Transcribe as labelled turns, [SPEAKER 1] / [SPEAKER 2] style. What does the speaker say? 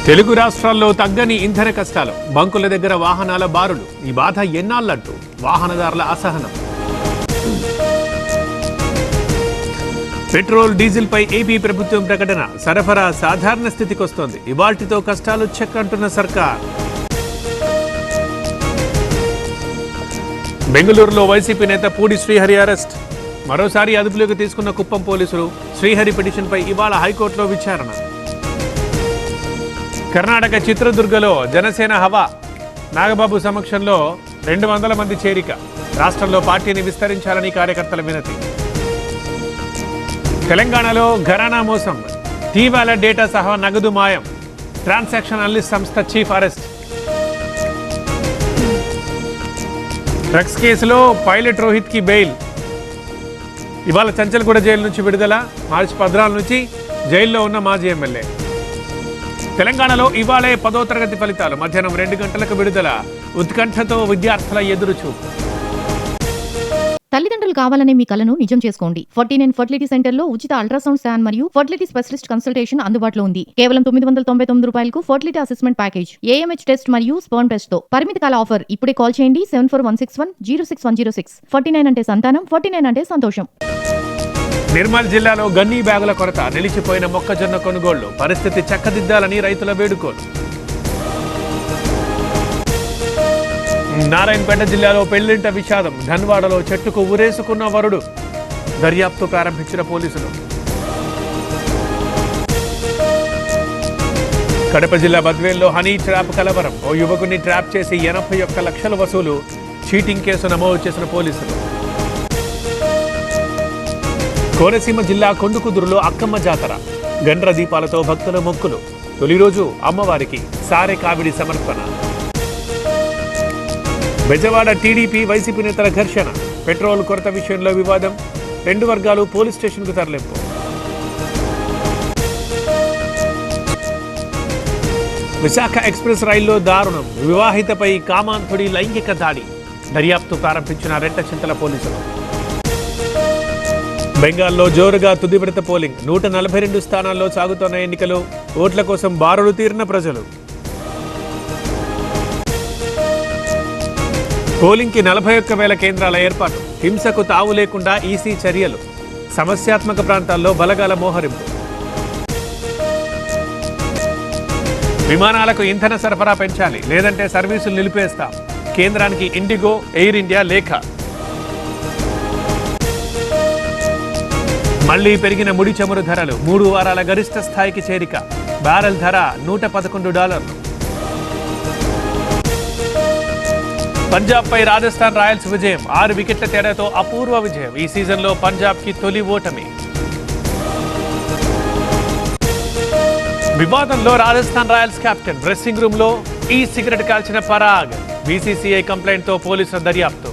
[SPEAKER 1] తెలుగు రాష్ట్రాల్లో తగ్గని ఇంధన కష్టాలు, బంకుల దగ్గర వాహనాల బారులు. ఈ బాధ ఎన్నాళ్ళంటూ వాహనదారుల అసహనం. పెట్రోల్, డీజిల్ పై ఏపీ ప్రభుత్వం ప్రకటన. సరఫరా సాధారణ స్థితికి వస్తోంది. ఇవాల్టితో కష్టాలు చెక్ అంటున్న సర్కార్. బెంగళూరులో వైసీపీ నేత పూడి శ్రీహరి అరెస్ట్. మరోసారి అదుపులోకి తీసుకున్న కుప్పం పోలీసులు. శ్రీహరి పిటిషన్పై ఇవాళ హైకోర్టులో విచారణ. కర్ణాటక చిత్రదుర్గలో జనసేన హవా. నాగబాబు సమక్షంలో 200 మంది చేరిక. రాష్ట్రంలో పార్టీని విస్తరించాలని కార్యకర్తల వినతి. తెలంగాణలో ఘరానా మోసం. టీ-వాలెట్ డేటా సహా నగదు మాయం. ట్రాన్సాక్షన్ అనలిస్ట్ సంస్థ చీఫ్ అరెస్ట్. డ్రగ్స్ కేసులో పైలట్ రోహిత్ కి బెయిల్. ఇవాళ చంచల్గూడ జైలు నుంచి విడుదల. మార్చి 14 నుంచి జైల్లో ఉన్న మాజీ ఎమ్మెల్యే. తెలంగాణలో ఇవాళే 10వ తరగతి ఫలితాలు. మధ్యాహ్నం 2 గంటలకు విడుదల. ఉత్కంఠతో విద్యార్థుల ఎదురుచూపు.
[SPEAKER 2] తల్లిదండ్రులు కావాలనే మీ కలను నిజం చేసుకోండి. 49 ఫర్టిలిటీ సెంటర్ లో ఉచిత అల్ట్రాసౌండ్ స్కాన్ మరియు ఫర్టిలిటీ స్పెషలిస్ట్ కన్సల్టేషన్ అందుబాటులో ఉంది. కేవలం 999 రూపాయలకు fertility assessment package, AMH test మరియు స్పర్మ్ టెస్ట్ తో. పరిమిత కాల ఆఫర్. ఇప్పుడే కాల్ చేయండి 7416106106. 49 అంటే సంతానం, 49 అంటే సంతోషం.
[SPEAKER 1] నిర్మల్ జిల్లాలో గన్నీ బ్యాగుల కొరత. నిలిచిపోయిన మొక్కజొన్న కొనుగోళ్లు. పరిస్థితి చక్కదిద్దాలని రైతుల వేడుకోలు. నారాయణపేట జిల్లాలో పెళ్లింట విషాదం. ధన్వాడలో చెట్టుకు ఊరేసుకున్న వరుడు. దర్యాప్తు ప్రారంభించిన పోలీసులు. కడప జిల్లా బద్వేల్లో హనీ ట్రాప్ కలవరం. ఓ యువకుని ట్రాప్ చేసి 81 లక్షల వసూలు. చీటింగ్ కేసు నమోదు చేసిన పోలీసులు. కోనసీమ జిల్లా కొండుకుదురులో అక్కమ్మ జాతర. గండ్ర దీపాలతో భక్తుల మొక్కులు. తొలి రోజు అమ్మవారికి సారె కావిడి సమర్పణ. బెజవాడ టీడీపీ వైసీపీ నేతల ఘర్షణ. పెట్రోల్ కొరత విషయంలో వివాదం. 2 వర్గాలు పోలీస్ స్టేషన్కు తరలింపు. విశాఖ ఎక్స్ప్రెస్ రైల్లో దారుణం. వివాహితపై కామాంధుడి లైంగిక దాడి. దర్యాప్తు ప్రారంభించిన రెంటచింతల పోలీసులు. బెంగాల్లో జోరుగా తుది విడత పోలింగ్. 142 స్థానాల్లో సాగుతున్న ఎన్నికలు. ఓట్ల కోసం బారులు తీరిన ప్రజలు. పోలింగ్కి 41,000 కేంద్రాల ఏర్పాటు. హింసకు తావు లేకుండా ఈసీ చర్యలు. సమస్యాత్మక ప్రాంతాల్లో బలగాల మోహరింపు. విమానాలకు ఇంధన సరఫరా పెంచాలి, లేదంటే సర్వీసులు నిలిపేస్తాం. కేంద్రానికి ఇండిగో, ఎయిర్ ఇండియా లేఖ. మళ్లీ పెరిగిన ముడి చమురు ధరలు. 3 వారాల గరిష్ట స్థాయికి చేరిక. బ్యారెల్ ధర $111. పంజాబ్ పై రాజస్థాన్ రాయల్స్ విజయం. 6 వికెట్ల తేడాతో అపూర్వ విజయం. ఈ సీజన్లో పంజాబ్ కి తొలి ఓటమి. వివాదంలో Rajasthan Royals captain. Dressing room లో సిగరెట్ కాల్చిన పరాగ్. BCCI కంప్లైంట్ తో పోలీసుల దర్యాప్తు.